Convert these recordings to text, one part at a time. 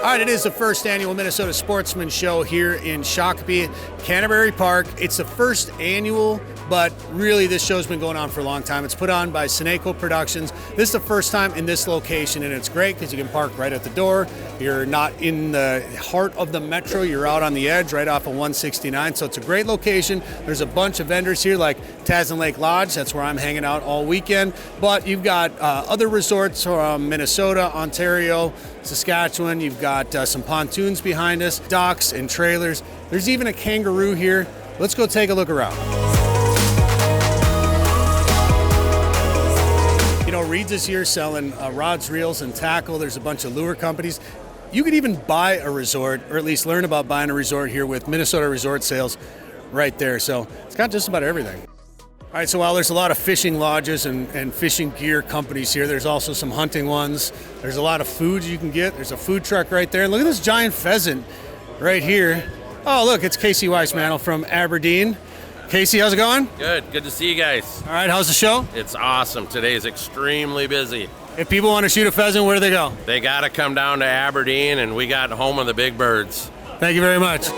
All right, it is the first annual Minnesota Sportsman Show here in Shakopee, Canterbury Park. It's the first annual, but really this show's been going on for a long time. It's put on by Seneco Productions. This is the first time in this location, and it's great because you can park right at the door. You're not in the heart of the metro. You're out on the edge right off of 169, so it's a great location. There's a bunch of vendors here like Tasman Lake Lodge. That's where I'm hanging out all weekend. But you've got other resorts from Minnesota, Ontario, Saskatchewan. You've got some pontoons behind us, docks and trailers. There's even a kangaroo here. Let's go take a look around. You know, Reed's is here selling rods, reels, and tackle. There's a bunch of lure companies. You could even buy a resort, or at least learn about buying a resort here with Minnesota Resort Sales right there. So it's got just about everything. All right, so while there's a lot of fishing lodges and fishing gear companies here, there's also some hunting ones. There's a lot of foods you can get. There's a food truck right there. And look at this giant pheasant right here. Oh, look, it's Casey Weissmantle from Aberdeen. Casey, how's it going? Good to see you guys. All right, how's the show? It's awesome. Today's extremely busy. If people want to shoot a pheasant, where do they go? They got to come down to Aberdeen, and we got home of the big birds. Thank you very much.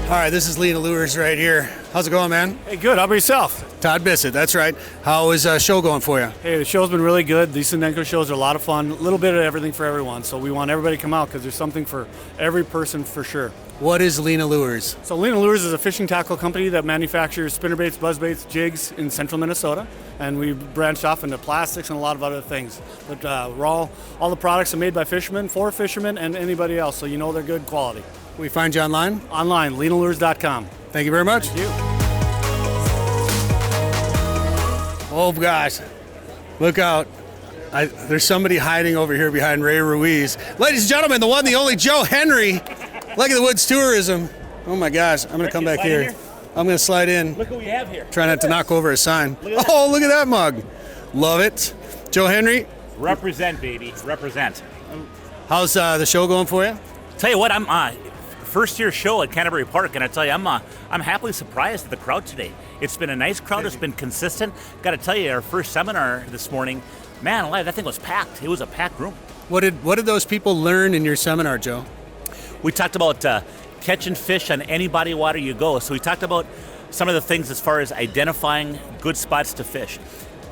All right, this is Lena Lures right here. How's it going, man? Hey, good. How about yourself? Todd Bissett, that's right. How is show going for you? Hey, the show's been really good. These Seneco shows are a lot of fun. A little bit of everything for everyone. So we want everybody to come out because there's something for every person for sure. What is Lena Lures? So Lena Lures is a fishing tackle company that manufactures spinnerbaits, buzzbaits, jigs in central Minnesota. And we branched off into plastics and a lot of other things. But all the products are made by fishermen, for fishermen, and anybody else. So you know they're good quality. We find you online? Online, lenalures.com. Thank you very much. Thank you. Oh, gosh. Look out. There's somebody hiding over here behind Ray Ruiz. Ladies and gentlemen, the one, the only Joe Henry. Lake of the Woods Tourism. Oh, my gosh. I'm going to come back here. I'm going to slide in. Look what we have here. Try not to knock over a sign. Oh, look at that mug. Love it. Joe Henry. Represent, baby. Represent. How's the show going for you? Tell you what, I'm first year show at Canterbury Park, and I tell you, I'm happily surprised at the crowd today. It's been a nice crowd. It's been consistent. Got to tell you, our first seminar this morning, man alive, that thing was packed. It was a packed room. What did those people learn in your seminar, Joe? We talked about catching fish on any body of water you go. So we talked about some of the things as far as identifying good spots to fish,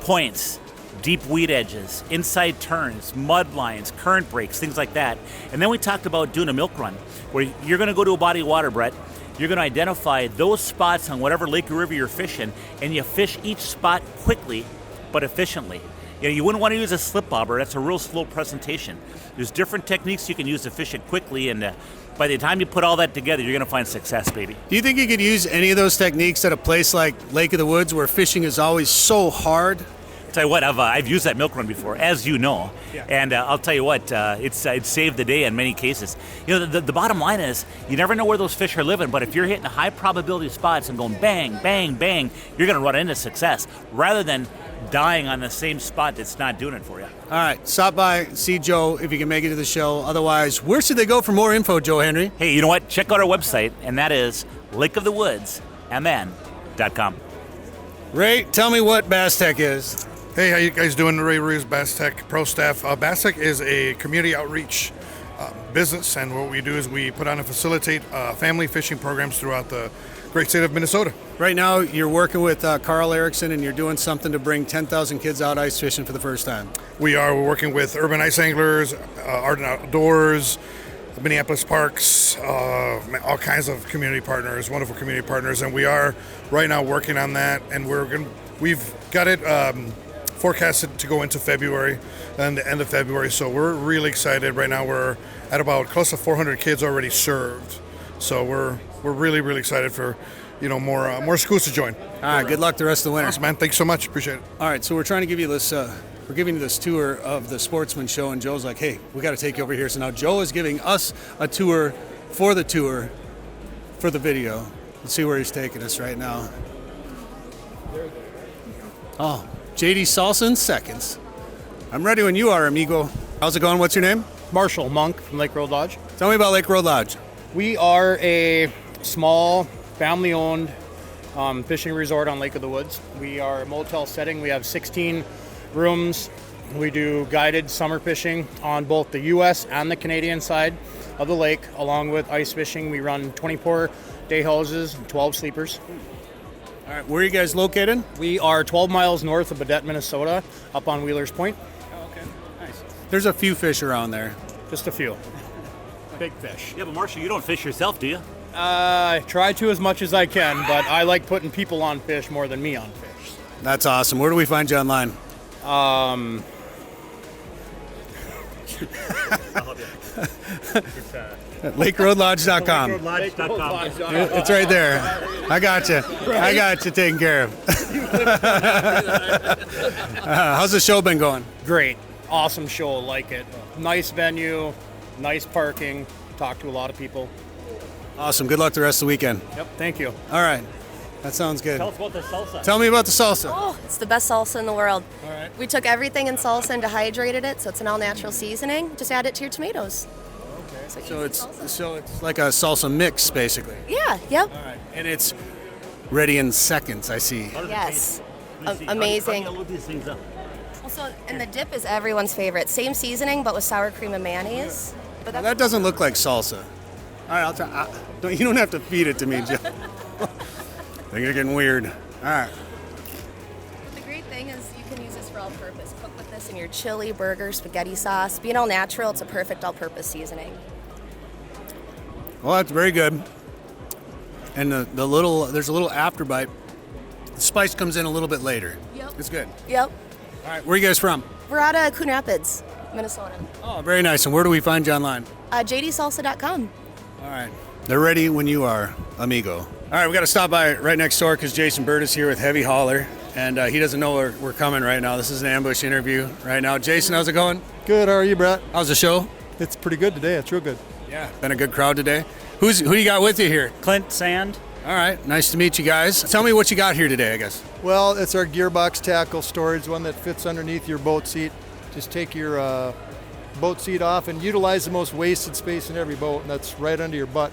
points, deep weed edges, inside turns, mud lines, current breaks, things like that. And then we talked about doing a milk run, where you're going to go to a body of water, Brett. You're going to identify those spots on whatever lake or river you're fishing, and you fish each spot quickly but efficiently. You know, you wouldn't want to use a slip bobber. That's a real slow presentation. There's different techniques you can use to fish it quickly, and by the time you put all that together, you're going to find success, baby. Do you think you could use any of those techniques at a place like Lake of the Woods where fishing is always so hard? Tell you what, I've used that milk run before, as you know, and I'll tell you what, it's saved the day in many cases. You know, the bottom line is, you never know where those fish are living, but if you're hitting high probability spots and going bang, bang, bang, you're going to run into success, rather than dying on the same spot that's not doing it for you. All right, stop by, see Joe if you can make it to the show. Otherwise, where should they go for more info, Joe Henry? Hey, you know what? Check out our website, and that is lakeofthewoodsmn.com. Ray, tell me what Bass Tech is. Hey, how you guys doing? Ray Ruiz, Bass Tech Pro Staff. Bass Tech is a community outreach business, and what we do is we put on and facilitate family fishing programs throughout the great state of Minnesota. Right now, you're working with Carl Erickson, and you're doing something to bring 10,000 kids out ice fishing for the first time. We're working with Urban Ice Anglers, Art and Outdoors, Minneapolis Parks, all kinds of community partners, wonderful community partners, and we are right now working on that, and we've got it forecasted to go into February and the end of February, so we're really excited. Right now we're at about close to 400 kids already served, so we're really excited for more schools to join. All right, good luck the rest of the winter. Awesome, man. Thanks so much. Appreciate it. All right, so we're trying to give you this we're giving you this tour of the Sportsman Show, and Joe's like, hey, we got to take you over here. So now Joe is giving us a tour for the video. Let's see where he's taking us right now. Oh, JD Salsa in seconds. I'm ready when you are, amigo. How's it going? What's your name? Marshall Monk from Lake Road Lodge. Tell me about Lake Road Lodge. We are a small, family-owned fishing resort on Lake of the Woods. We are a motel setting. We have 16 rooms. We do guided summer fishing on both the U.S. and the Canadian side of the lake, along with ice fishing. We run 24 day houses and 12 sleepers. All right, where are you guys located? We are 12 miles north of Badette, Minnesota, up on Wheeler's Point. Oh, okay, nice. There's a few fish around there. Just a few. Big fish. Yeah, but Marshall, you don't fish yourself, do you? I try to as much as I can, but I like putting people on fish more than me on fish. That's awesome. Where do we find you online? LakeRoadLodge.com. LakeRoadLodge.com. It's right there. I got you. I got you taken care of. How's the show been going? Great. Awesome show. Like it. Nice venue. Nice parking. Talk to a lot of people. Awesome. Good luck the rest of the weekend. Yep. Thank you. All right. That sounds good. Tell us about the salsa. Tell me about the salsa. Oh, it's the best salsa in the world. All right. We took everything in salsa and dehydrated it, so it's an all-natural seasoning. Just add it to your tomatoes. Okay. So it's like a salsa mix, basically. Yeah, yep. All right. And it's ready in seconds, I see. Yes. How Amazing. do you load these things up? Well, so, and the dip is everyone's favorite. Same seasoning, but with sour cream and mayonnaise. But That doesn't look like salsa. All right, I'll try. You don't have to feed it to me, Jill. I think you're getting weird. All right. the great thing is you can use this for all-purpose. Cook with this in your chili, burger, spaghetti sauce. Being all natural, it's a perfect all-purpose seasoning. Well, that's very good. And there's a little afterbite. The spice comes in a little bit later. Yep. It's good. Yep. All right, where are you guys from? We're out of Coon Rapids, Minnesota. Oh, very nice. And where do we find you online? JDsalsa.com. All right. They're ready when you are, amigo. All right, we got to stop by right next door because Jason Bird is here with Heavy Hauler, and he doesn't know we're coming right now. This is an ambush interview right now. Jason, how's it going? Good. How are you, Brett? How's the show? It's pretty good today. It's real good. Yeah, been a good crowd today. Who you got with you here? Clint Sand. All right, nice to meet you guys. Tell me what you got here today, I guess. Well, it's our gearbox tackle storage, one that fits underneath your boat seat. Just take your boat seat off and utilize the most wasted space in every boat, and that's right under your butt.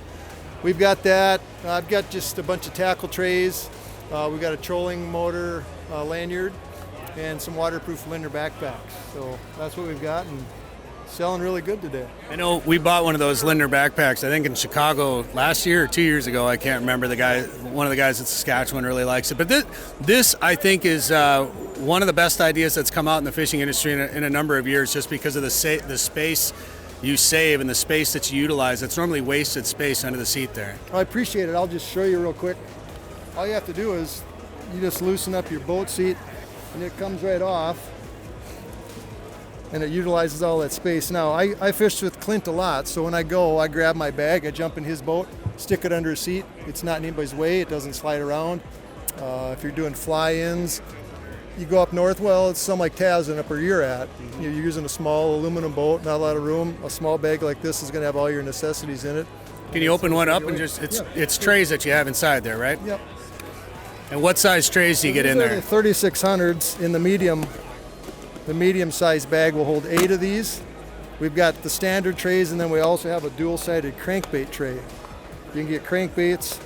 We've got that. I've got just a bunch of tackle trays. We've got a trolling motor lanyard and some waterproof Linder backpacks. So that's what we've got, and selling really good today. I know we bought one of those Linder backpacks, I think in Chicago last year or 2 years ago. I can't remember. One of the guys at Saskatchewan really likes it. But this I think is one of the best ideas that's come out in the fishing industry in a number of years, just because of the space you save and the space that you utilize. It's normally wasted space under the seat there. I appreciate it. I'll just show you real quick. All you have to do is you just loosen up your boat seat and it comes right off and it utilizes all that space. Now, I fished with Clint a lot, so when I go, I grab my bag, I jump in his boat, stick it under his seat. It's not in anybody's way. It doesn't slide around. If you're doing fly-ins, you go up north, well, it's something like Tasman up where you're at. You're using a small aluminum boat, not a lot of room. A small bag like this is going to have all your necessities in it. Can you open one up and just, it's trays that you have inside there, right? Yep. And what size trays do you get in there? The 3600s in the medium. The medium-sized bag will hold 8 of these. We've got the standard trays, and then we also have a dual-sided crankbait tray. You can get crankbaits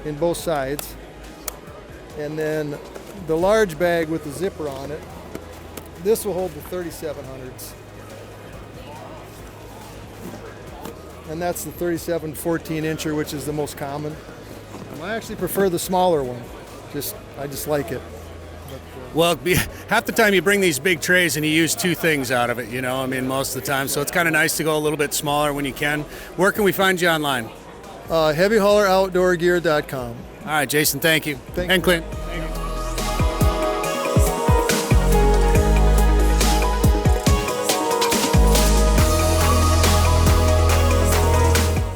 in both sides. And then the large bag with the zipper on it, this will hold the 3700s. And that's the 37 14-incher, which is the most common. I actually prefer the smaller one. I just like it. Well, half the time you bring these big trays and you use 2 things out of it, most of the time. So it's kind of nice to go a little bit smaller when you can. Where can we find you online? HeavyHaulerOutdoorGear.com. All right, Jason, thank you. Thank and you. Clint.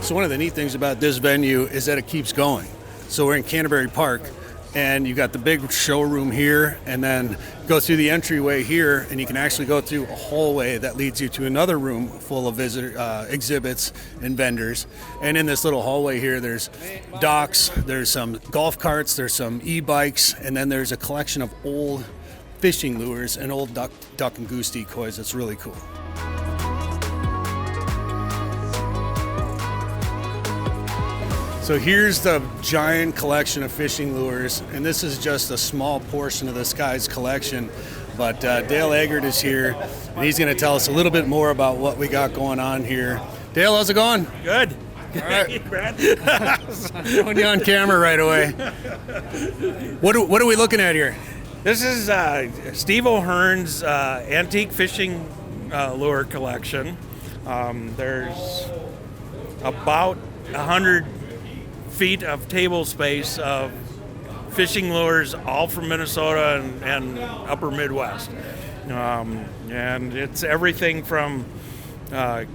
So one of the neat things about this venue is that it keeps going. So we're in Canterbury Park, and you've got the big showroom here, and then go through the entryway here, and you can actually go through a hallway that leads you to another room full of exhibits and vendors. And in this little hallway here, there's docks, there's some golf carts, there's some e-bikes, and then there's a collection of old fishing lures and old duck and goose decoys. It's really cool. So here's the giant collection of fishing lures, and this is just a small portion of this guy's collection. But Dale Eggert is here, and he's going to tell us a little bit more about what we got going on here. Dale, how's it going? Good. All right. Brad. Throwing you on camera right away. What are we looking at here? This is Steve O'Hearn's antique fishing lure collection. There's about 100 feet of table space of fishing lures, all from Minnesota and upper Midwest. And it's everything from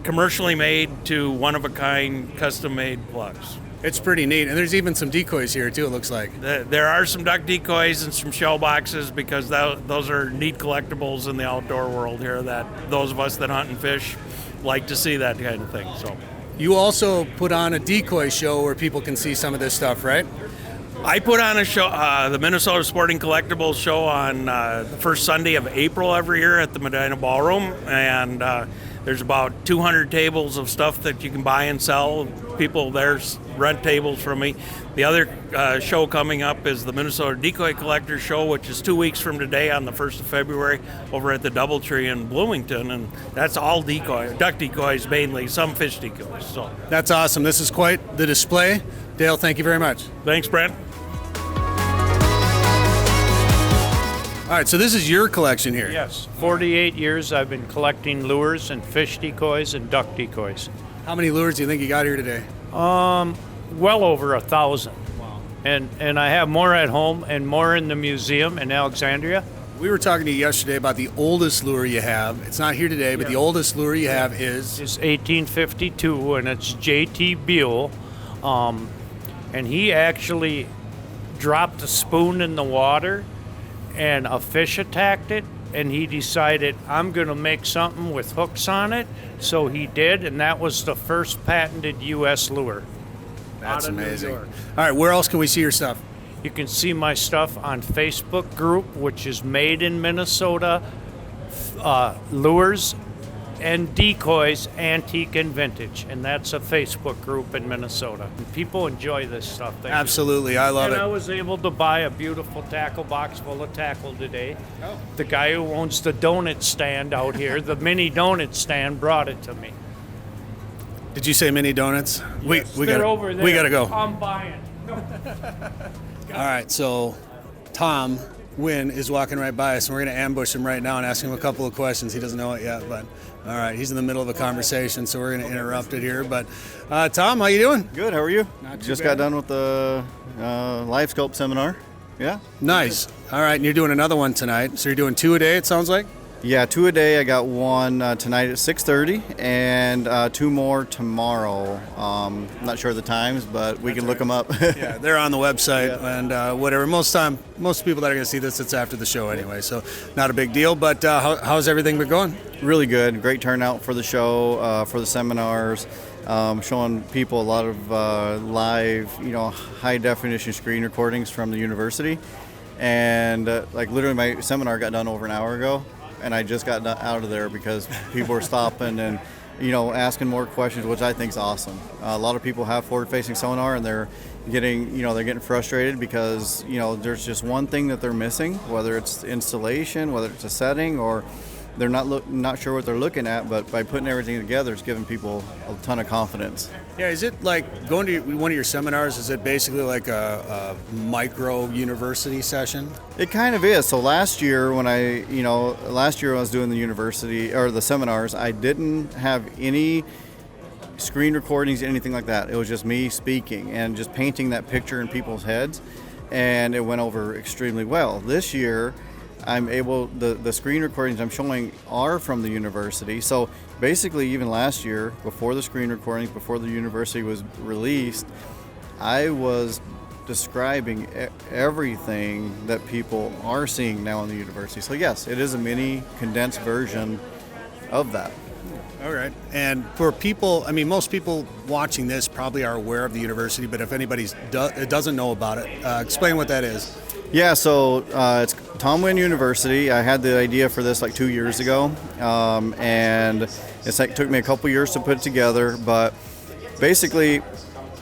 commercially made to one-of-a-kind, custom-made plugs. It's pretty neat, and there's even some decoys here too, it looks like. There are some duck decoys and some shell boxes because those are neat collectibles in the outdoor world here that those of us that hunt and fish like to see that kind of thing. So, you also put on a decoy show where people can see some of this stuff, right? I put on a show, the Minnesota Sporting Collectibles show on the first Sunday of April every year at the Medina Ballroom, and there's about 200 tables of stuff that you can buy and sell. People there rent tables from me. The other show coming up is the Minnesota Decoy Collectors Show, which is 2 weeks from today on the 1st of February over at the Doubletree in Bloomington, and that's all decoy, duck decoys mainly, some fish decoys. So that's awesome. This is quite the display. Dale, thank you very much. Thanks, Brent. All right, so this is your collection here. Yes, 48 years I've been collecting lures and fish decoys and duck decoys. How many lures do you think you got here today? Well over 1,000. Wow. And I have more at home and more in the museum in Alexandria. We were talking to you yesterday about the oldest lure you have. It's not here today, but the oldest lure you have is? It's 1852, and it's J.T. Buell. And he actually dropped a spoon in the water, and a fish attacked it, and he decided, I'm going to make something with hooks on it. So he did, and that was the first patented U.S. lure. That's amazing. All right, where else can we see your stuff? You can see my stuff on Facebook group, which is Made in Minnesota, Lures and Decoys, Antique and Vintage. And that's a Facebook group in Minnesota. And people enjoy this stuff. Absolutely, I love it. And I was able to buy a beautiful tackle box full of tackle today. Oh. The guy who owns the donut stand out here, the mini donut stand, brought it to me. Did you say mini donuts? Yes, we they're gotta, over there. We got to go. I'm buying. All right, so Tom Huynh is walking right by us, and we're going to ambush him right now and ask him a couple of questions. He doesn't know it yet, but all right, he's in the middle of a conversation, so we're going to interrupt it here. But Tom, how you doing? Good. How are you? Just got done with the Livescope seminar. Yeah. Nice. All right, and you're doing another one tonight. So you're doing 2 a day, it sounds like? Yeah, 2 a day. I got one tonight at 6:30 and 2 more tomorrow. Not sure the times, but we can look them up. Yeah, they're on the website and whatever. Most people that are going to see this, it's after the show anyway, so not a big deal. But how's everything been going? Really good. Great turnout for the show, for the seminars. Showing people a lot of live, high definition screen recordings from the university. And literally my seminar got done over an hour ago. And I just got out of there because people were stopping and, asking more questions, which I think is awesome. A lot of people have forward-facing sonar, and they're getting frustrated because, there's just one thing that they're missing, whether it's installation, whether it's a setting, or they're not sure what they're looking at. But by putting everything together, it's giving people a ton of confidence. Yeah, is it like going to one of your seminars? Is it basically like a micro university session? It kind of is. So last year when I was doing the university or the seminars, I didn't have any screen recordings, anything like that. It was just me speaking and just painting that picture in people's heads, and it went over extremely well. This year, I'm able, the screen recordings I'm showing are from the university. So basically, even last year, before the screen recordings, before the university was released, I was describing everything that people are seeing now in the university. So yes, it is a mini condensed version of that. All right. And for people, most people watching this probably are aware of the university, but if anybody doesn't know about it, explain what that is. Yeah, so it's Tom Huynh University. I had the idea for this 2 years ago, and took me a couple years to put it together. But basically,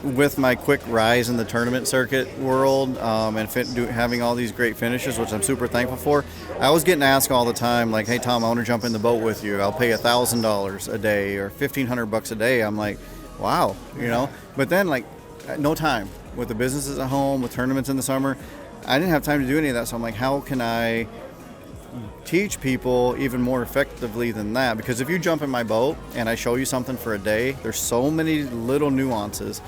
with my quick rise in the tournament circuit world and having all these great finishes, which I'm super thankful for, I was getting asked all the time, like, hey, Tom, I want to jump in the boat with you. I'll pay $1,000 a day or $1,500 a day. I'm like, wow, you know. But then, like, no time. With the businesses at home, with tournaments in the summer, I didn't have time to do any of that. So I'm like, how can I teach people even more effectively than that? Because if you jump in my boat and I show you something for a day, there's so many little nuances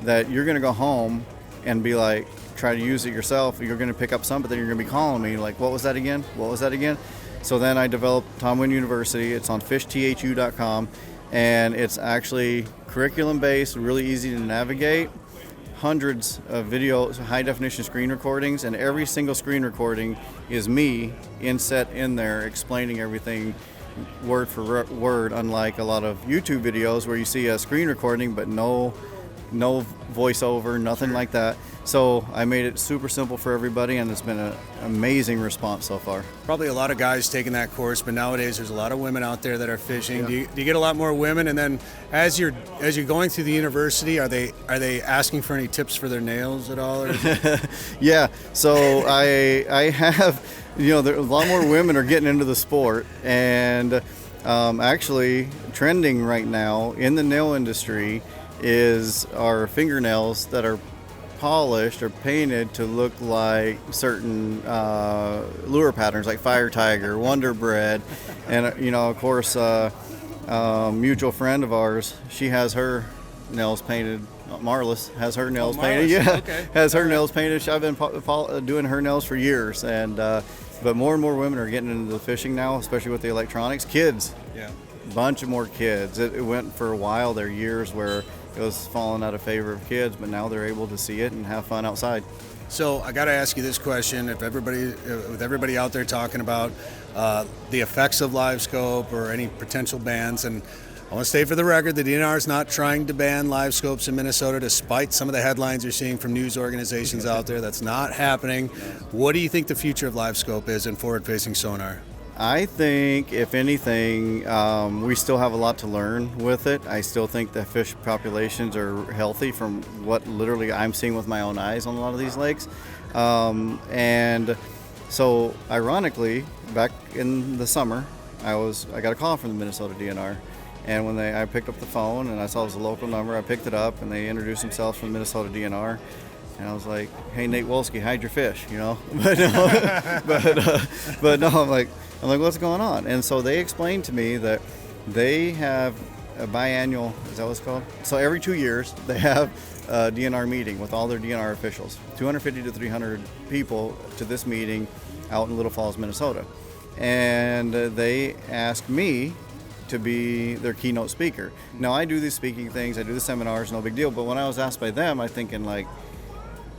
that you're going to go home and be like, try to use it yourself. You're going to pick up some, but then you're going to be calling me like, what was that again? What was that again? So then I developed Tom Huynh University. It's on fishthu.com, and it's actually curriculum based, really easy to navigate. Hundreds of video, high definition screen recordings, and every single screen recording is me inset in there explaining everything word for word, unlike a lot of YouTube videos where you see a screen recording but no voiceover, nothing like that. So I made it super simple for everybody, and it's been an amazing response so far. Probably a lot of guys taking that course, but nowadays there's a lot of women out there that are fishing. Yeah. Do you get a lot more women? And then as you're going through the university, are they asking for any tips for their nails at all? Or yeah. So I have, a lot more women are getting into the sport, and actually trending right now in the nail industry is our fingernails that are polished or painted to look like certain lure patterns, like Fire Tiger, Wonder Bread, and of course, mutual friend of ours, she has her nails painted. Marlis has her nails painted. Yeah, okay. Has her nails painted. I've been doing her nails for years, and but more and more women are getting into the fishing now, especially with the electronics. Kids, yeah, bunch of more kids. It went for a while there, years where it was falling out of favor of kids, but now they're able to see it and have fun outside. So I got to ask you this question: with everybody out there talking about the effects of Livescope or any potential bans, and I want to state for the record, the DNR is not trying to ban Livescopes in Minnesota, despite some of the headlines you're seeing from news organizations out there. That's not happening. What do you think the future of Livescope is in forward-facing sonar? I think, if anything, we still have a lot to learn with it. I still think the fish populations are healthy from what literally I'm seeing with my own eyes on a lot of these lakes. And so, ironically, back in the summer, I got a call from the Minnesota DNR. And when I picked up the phone and I saw it was a local number, I picked it up and they introduced themselves from the Minnesota DNR. And I was like, hey, Nate Wolski, hide your fish, But no, I'm like, what's going on? And so they explained to me that they have a biannual, is that what it's called? So every 2 years, they have a DNR meeting with all their DNR officials, 250 to 300 people to this meeting out in Little Falls, Minnesota. And they asked me to be their keynote speaker. Now, I do these speaking things, I do the seminars, no big deal, but when I was asked by them, I'm thinking, like,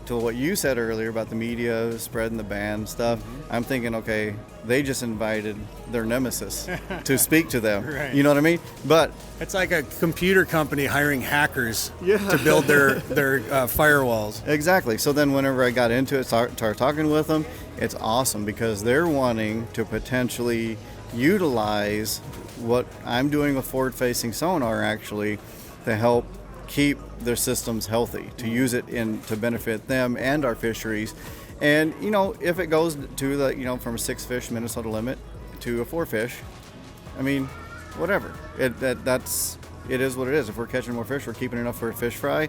to what you said earlier about the media spreading the ban stuff, I'm thinking, okay, they just invited their nemesis to speak to them. Right. You know what I mean? But it's like a computer company hiring hackers to build their firewalls. Exactly. So then whenever I got into it, started talking with them, it's awesome because they're wanting to potentially utilize what I'm doing with forward-facing sonar actually to help keep their systems healthy, to use it to benefit them and our fisheries. And if it goes to the from a 6-fish Minnesota limit to a 4-fish, I mean, whatever. It is what it is. If we're catching more fish, we're keeping enough for a fish fry.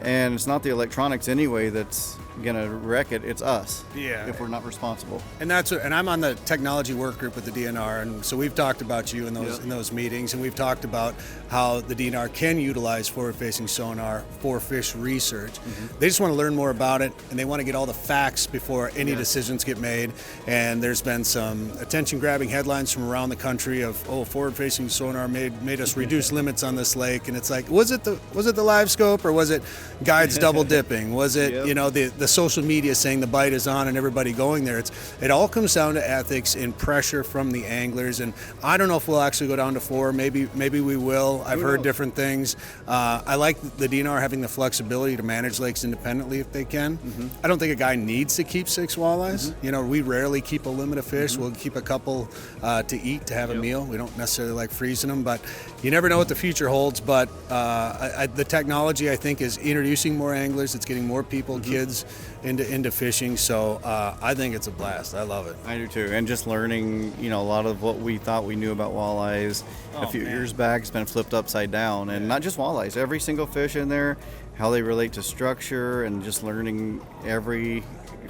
And it's not the electronics anyway that's gonna wreck it. It's us. Yeah. If we're not responsible. And I'm on the technology work group with the DNR, and so we've talked about you in those meetings, and we've talked about how the DNR can utilize forward-facing sonar for fish research. Mm-hmm. They just want to learn more about it, and they want to get all the facts before any decisions get made. And there's been some attention-grabbing headlines from around the country of forward-facing sonar made us reduce limits on this lake, and it's like, was it the Livescope, or was it guides double dipping? Was it the social media saying the bite is on and everybody going there? It all comes down to ethics and pressure from the anglers, and I don't know if we'll actually go down to 4. Maybe we will. I've heard different things. I like the DNR having the flexibility to manage lakes independently if they can. Mm-hmm. I don't think a guy needs to keep 6 walleyes. Mm-hmm. We rarely keep a limit of fish. Mm-hmm. We'll keep a couple to eat, to have a meal. We don't necessarily like freezing them, but you never know what the future holds. But the technology, I think, is introduced introducing more anglers. It's getting more people, kids, into fishing. So I think it's a blast. I love it. I do too. And just learning, a lot of what we thought we knew about walleyes a few years back has been flipped upside down. And not just walleyes, every single fish in there, how they relate to structure, and just learning every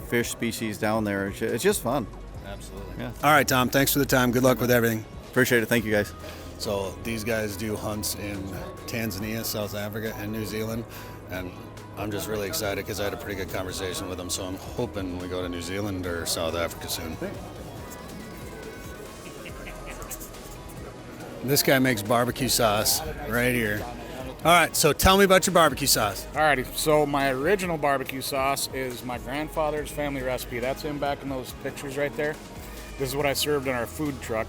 fish species down there. It's just fun. Absolutely. Yeah. All right, Tom, thanks for the time. Good luck with everything. Appreciate it. Thank you, guys. So these guys do hunts in Tanzania, South Africa, and New Zealand. And I'm just really excited because I had a pretty good conversation with them. So I'm hoping we go to New Zealand or South Africa soon. This guy makes barbecue sauce right here. All right, so tell me about your barbecue sauce. Alrighty, so my original barbecue sauce is my grandfather's family recipe. That's him back in those pictures right there. This is what I served in our food truck.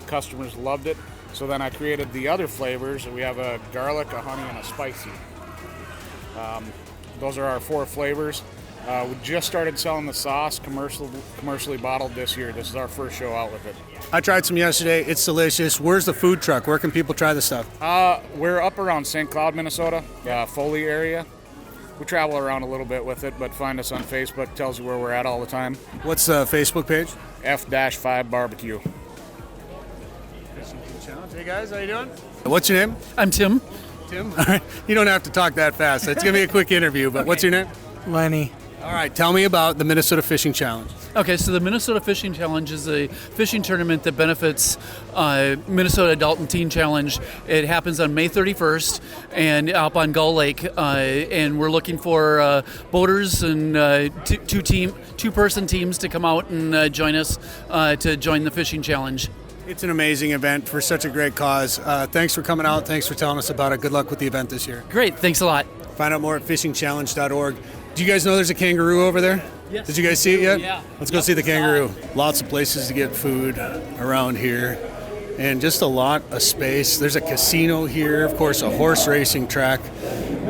Customers loved it. So then I created the other flavors. We have a garlic, a honey, and a spicy. Those are our 4 flavors. We just started selling the sauce commercially bottled this year. This is our first show out with it. I tried some yesterday. It's delicious. Where's the food truck? Where can people try this stuff? We're up around St. Cloud, Minnesota, Foley area. We travel around a little bit with it, but find us on Facebook. Tells you where we're at all the time. What's the Facebook page? F-5 Barbecue. Hey guys, how you doing? What's your name? I'm Tim. Tim? All right. You don't have to talk that fast. It's going to be a quick interview, but What's your name? Lenny. All right, tell me about the Minnesota Fishing Challenge. Okay, so the Minnesota Fishing Challenge is a fishing tournament that benefits Minnesota Adult and Teen Challenge. It happens on May 31st and up on Gull Lake, and we're looking for boaters and two-person teams to come out and join us to join the fishing challenge. It's an amazing event for such a great cause. Thanks for coming out. Thanks for telling us about it. Good luck with the event this year. Great, thanks a lot. Find out more at fishingchallenge.org. Do you guys know there's a kangaroo over there? Yes. Did you guys see it yet? Yeah. Let's go see the kangaroo. Lots of places to get food around here and just a lot of space. There's a casino here, of course, a horse racing track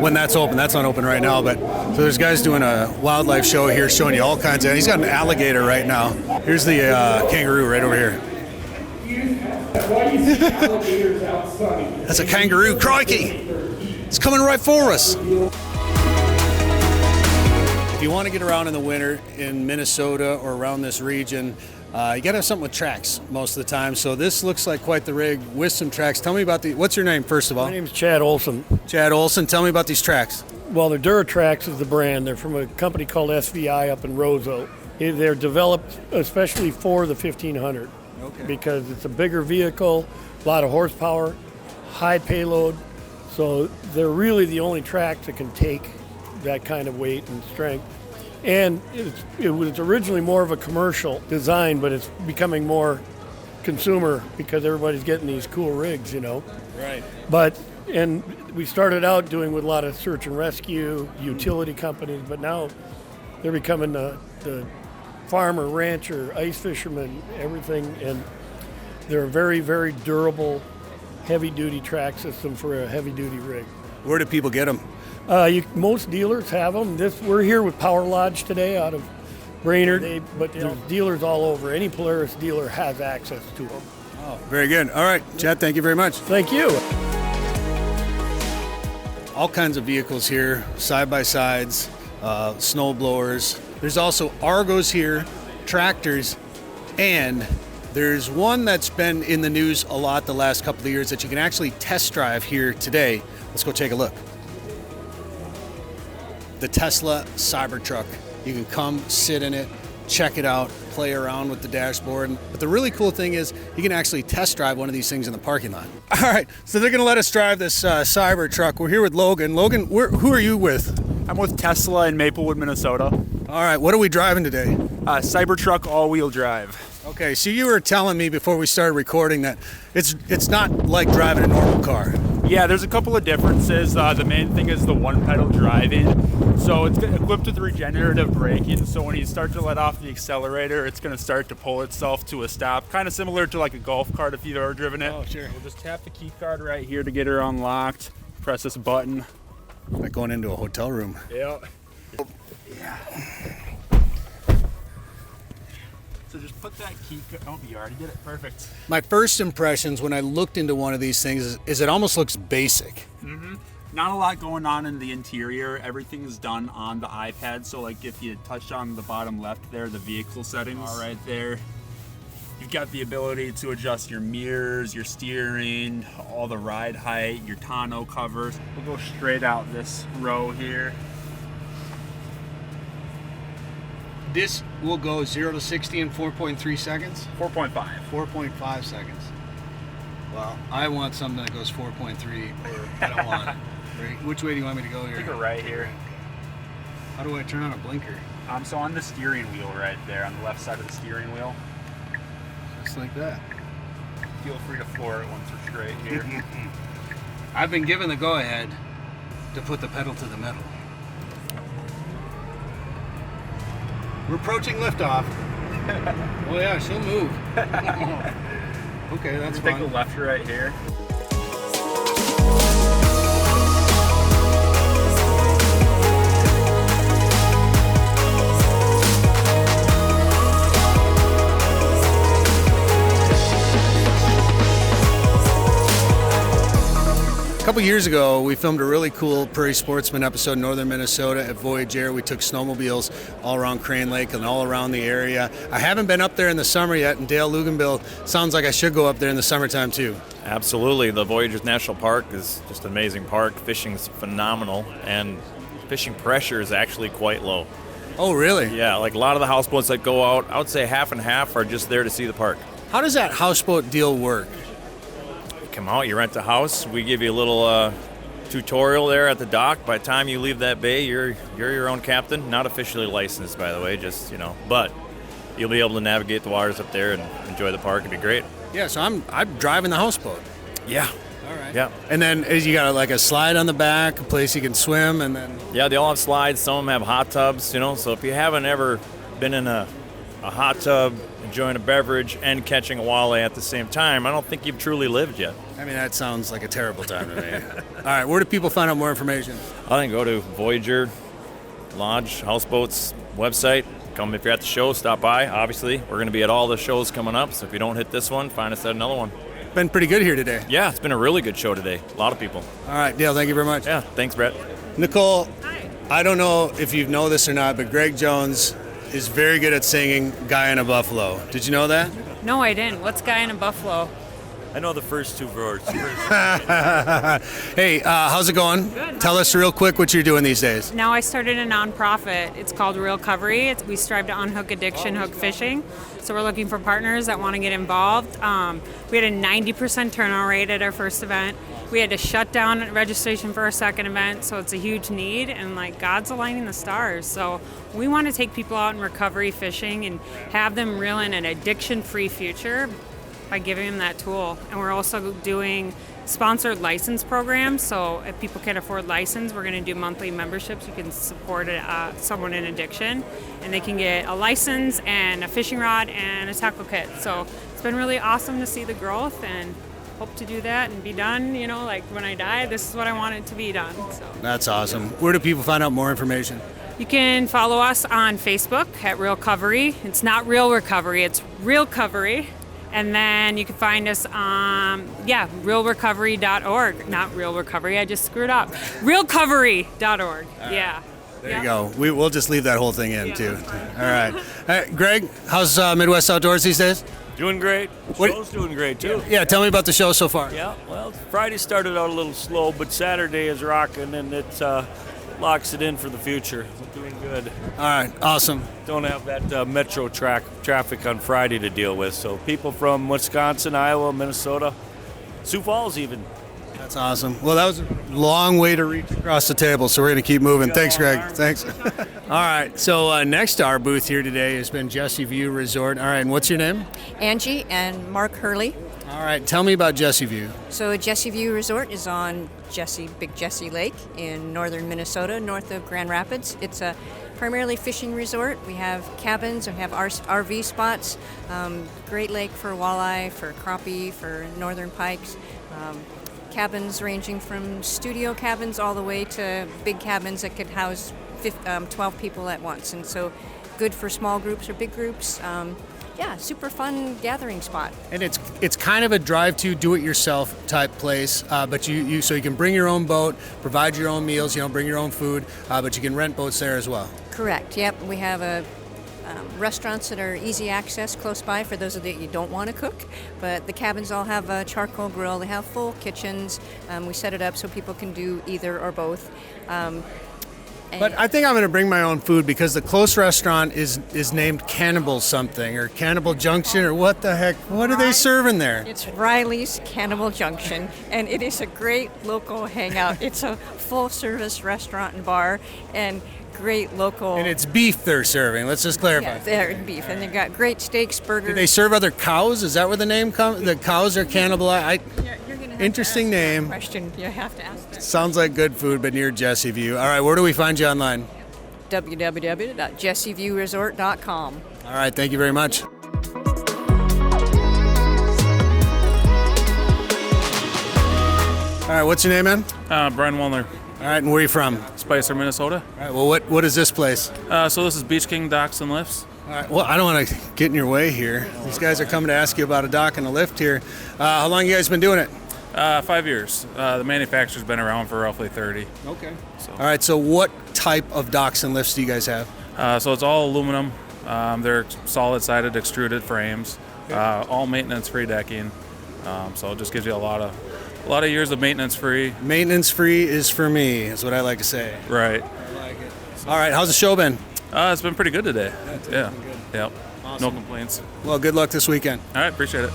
when that's open. That's not open right now, but so there's guys doing a wildlife show here showing you all kinds of, he's got an alligator right now. Here's the kangaroo right over here. That's a kangaroo, crikey! It's coming right for us. If you want to get around in the winter in Minnesota or around this region, you got to have something with tracks most of the time. So this looks like quite the rig with some tracks. Tell me about what's your name, first of all? My name's Chad Olson. Chad Olson, tell me about these tracks. Well, the Duratrax is the brand. They're from a company called SVI up in Roseville. They're developed especially for the 1500 because it's a bigger vehicle, a lot of horsepower, high payload. So they're really the only tracks that can take that kind of weight and strength. And it was originally more of a commercial design, but it's becoming more consumer because everybody's getting these cool rigs, Right. And we started out doing with a lot of search and rescue, utility companies, but now they're becoming the farmer, rancher, ice fisherman, everything. And they're a very, very durable, heavy-duty track system for a heavy-duty rig. Where do people get them? Most dealers have them. We're here with Power Lodge today out of Brainerd, but there's dealers all over. Any Polaris dealer has access to them. Oh, very good. All right, Chad, thank you very much. Thank you. All kinds of vehicles here, side-by-sides, snow blowers. There's also Argos here, tractors, and there's one that's been in the news a lot the last couple of years that you can actually test drive here today. Let's go take a look. The Tesla Cybertruck. You can come, sit in it, check it out, play around with the dashboard. But the really cool thing is you can actually test drive one of these things in the parking lot. All right, so they're going to let us drive this Cybertruck. We're here with Logan. Logan, who are you with? I'm with Tesla in Maplewood, Minnesota. All right, what are we driving today? Cybertruck all-wheel drive. Okay, so you were telling me before we started recording that it's not like driving a normal car. Yeah, there's a couple of differences. The main thing is the one-pedal driving. So it's equipped with regenerative braking, so when you start to let off the accelerator, it's going to start to pull itself to a stop, kind of similar to like a golf cart if you've ever driven it. Oh, sure. We'll just tap the key card right here to get her unlocked, press this button. Like going into a hotel room. Yeah. So just put that key card, oh, you already did it, perfect. My first impressions when I looked into one of these things is it almost looks basic. Mm-hmm. Not a lot going on in the interior. Everything's done on the iPad. So like if you touch on the bottom left there, the vehicle settings are right there. You've got the ability to adjust your mirrors, your steering, all the ride height, your tonneau covers. We'll go straight out this row here. This will go 0 to 60 in 4.3 seconds? 4.5. 4.5 seconds. Well, I want something that goes 4.3, or I don't want it. Right? Which way do you want me to go here? Take it right here. How do I turn on a blinker? So on the steering wheel right there, on the left side of the steering wheel. Just like that. Feel free to floor it once we're straight here. I've been given the go-ahead to put the pedal to the metal. We're approaching liftoff. Oh yeah, she'll move. Okay, that's fine. Take a left right here. A couple years ago, we filmed a really cool Prairie Sportsman episode in northern Minnesota at Voyager. We took snowmobiles all around Crane Lake and all around the area. I haven't been up there in the summer yet, and Dale Luganbill sounds like I should go up there in the summertime too. Absolutely. The Voyagers National Park is just an amazing park. Fishing's phenomenal, and fishing pressure is actually quite low. Oh, really? Yeah, like a lot of the houseboats that go out, I would say half and half are just there to see the park. How does that houseboat deal work? Come out, you rent a house, we give you a little tutorial there at the dock. By the time you leave that bay, you're your own captain. Not officially licensed, by the way, just, but you'll be able to navigate the waters up there and enjoy the park. It'd be great. Yeah, so I'm driving the houseboat. Yeah. All right. Yeah. And then you got like a slide on the back, a place you can swim, and then... Yeah, they all have slides. Some of them have hot tubs, so if you haven't ever been in a hot tub, enjoying a beverage, and catching a walleye at the same time, I don't think you've truly lived yet. I mean, that sounds like a terrible time to me. All right, where do people find out more information? I think go to Voyager Lodge Houseboats website. Come if you're at the show, stop by. Obviously, we're going to be at all the shows coming up, so if you don't hit this one, find us at another one. Been pretty good here today. Yeah, it's been a really good show today. A lot of people. All right, Dale, thank you very much. Yeah, thanks, Brett. Nicole, hi. I don't know if you know this or not, but Greg Jones is very good at singing Guy in a Buffalo. Did you know that? No, I didn't. What's Guy in a Buffalo? I know the first two words. Hey, how's it going? Good. Tell us real quick what you're doing these days. Now I started a nonprofit. It's called Real Recovery. We strive to unhook addiction, hook fishing. So we're looking for partners that want to get involved. We had a 90% turnout rate at our first event. We had to shut down registration for our second event, so it's a huge need, and God's aligning the stars. So we want to take people out in recovery fishing and have them reel in an addiction-free future by giving them that tool. And we're also doing sponsored license programs, so if people can't afford license, we're going to do monthly memberships. You can support someone in addiction, and they can get a license and a fishing rod and a tackle kit. So it's been really awesome to see the growth, and hope to do that and be done, when I die, this is what I want it to be done. So That's awesome. Where do people find out more information? you can follow us on Facebook at Real Recovery. It's not Real Recovery, it's Real Recovery. And then you can find us on, realrecovery.org. Not Real Recovery, I just screwed up. Realcovery.org, yeah. There you go. We'll just leave that whole thing in, too. All right. Hey, Greg, how's Midwest Outdoors these days? Doing great. Show's doing great, too. Yeah, tell me about the show so far. Yeah, well, Friday started out a little slow, but Saturday is rocking, and it locks it in for the future. We're doing good. All right, awesome. Don't have that metro traffic on Friday to deal with, so people from Wisconsin, Iowa, Minnesota, Sioux Falls even. That's awesome. Well, that was a long way to reach across the table, so we're going to keep moving. Thanks, Greg. Thanks. All right, so next to our booth here today has been Jesse View Resort. All right, and what's your name? Angie and Mark Hurley. All right, tell me about Jesse View. So Jesse View Resort is on Big Jesse Lake in northern Minnesota, north of Grand Rapids. It's a primarily fishing resort. We have cabins, we have RV spots, Great Lake for walleye, for crappie, for northern pikes. Cabins ranging from studio cabins all the way to big cabins that could house 12 people at once. And so good for small groups or big groups. yeah, super fun gathering spot. And it's kind of a drive-to, do-it-yourself type place, but you so you can bring your own boat, provide your own meals, bring your own food, but you can rent boats there as well. Correct. Yep. We have restaurants that are easy access close by for those of you that don't want to cook. But the cabins all have a charcoal grill. They have full kitchens. We set it up so people can do either or both. But I think I'm going to bring my own food because the close restaurant is named Cannibal something or Cannibal Junction or what the heck? What are they serving there? It's Riley's Cannibal Junction, and it is a great local hangout. It's a full-service restaurant and bar, and great local. And it's beef they're serving. Let's just clarify. Yeah, they're beef, and they've got great steaks, burgers. Do they serve other cows? Is that where the name comes? The cows are cannibal. Interesting name. Question you have to ask them. Sounds like good food, but near Jesse View. All right, where do we find you online? www.jesseviewresort.com. All right, thank you very much. All right, what's your name, man? Brian Wallner. All right, and where are you from? Spicer, Minnesota. All right, well, what is this place? So this is Beach King Docks and Lifts. All right, well, I don't want to get in your way here. These guys are coming to ask you about a dock and a lift here. How long you guys been doing it? 5 years. The manufacturer's been around for roughly 30. Okay. All right, so what type of docks and lifts do you guys have? So it's all aluminum. They're solid-sided extruded frames. All maintenance-free decking. So it just gives you a lot of years of maintenance-free. Maintenance-free is for me, is what I like to say. Right. I like it. All right, how's the show been? It's been pretty good today. Yeah. Good. Yep. Awesome. No complaints. Well, good luck this weekend. All right, appreciate it.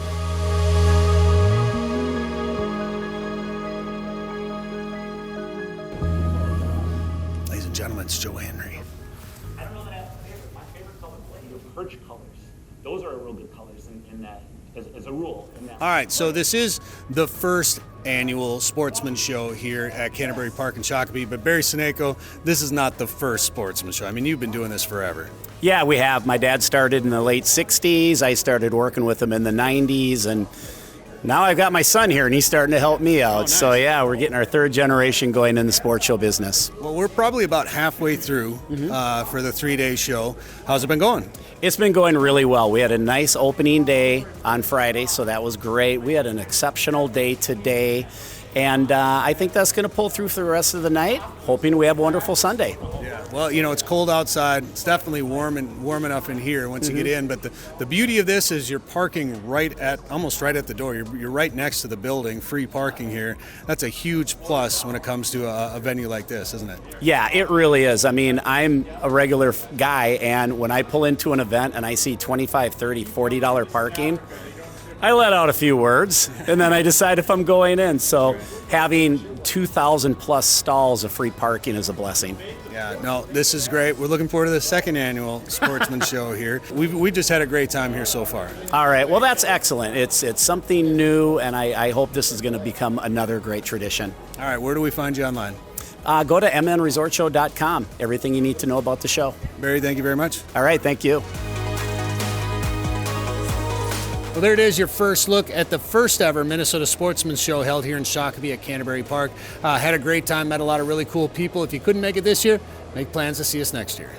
Ladies and gentlemen, it's Joe Henry. I don't know that I have a favorite. My favorite color, your perch colors. Those are real good colors in that, as a rule. All right, so this is the first annual Sportsman show here at Canterbury Park in Shakopee, but Barry Seneko, this is not the first Sportsman show. I mean, you've been doing this forever. Yeah, we have. My dad started in the late 60s. I started working with him in the 90s, and now I've got my son here, and he's starting to help me out. Nice. So, yeah, we're getting our third generation going in the sports show business. Well, we're probably about halfway through for the 3-day show. How's it been going? It's been going really well. We had a nice opening day on Friday, so that was great. We had an exceptional day today, and I think that's going to pull through for the rest of the night, hoping we have a wonderful Sunday. Yeah. Well, it's cold outside. It's definitely warm enough in here once you get in. But the beauty of this is you're parking almost right at the door. You're right next to the building, free parking here. That's a huge plus when it comes to a venue like this, isn't it? Yeah, it really is. I mean, I'm a regular guy, and when I pull into an event and I see $25, $30, $40 parking, I let out a few words, and then I decide if I'm going in. So having 2,000 plus stalls of free parking is a blessing. Yeah, no, this is great. We're looking forward to the second annual Sportsman show here. We just had a great time here so far. All right, well, that's excellent. It's something new, and I hope this is going to become another great tradition. All right, where do we find you online? Go to mnresortshow.com. Everything you need to know about the show. Barry, thank you very much. All right, thank you. Well, there it is, your first look at the first ever Minnesota Sportsman Show held here in Shakopee at Canterbury Park. Had a great time, met a lot of really cool people. If you couldn't make it this year, make plans to see us next year.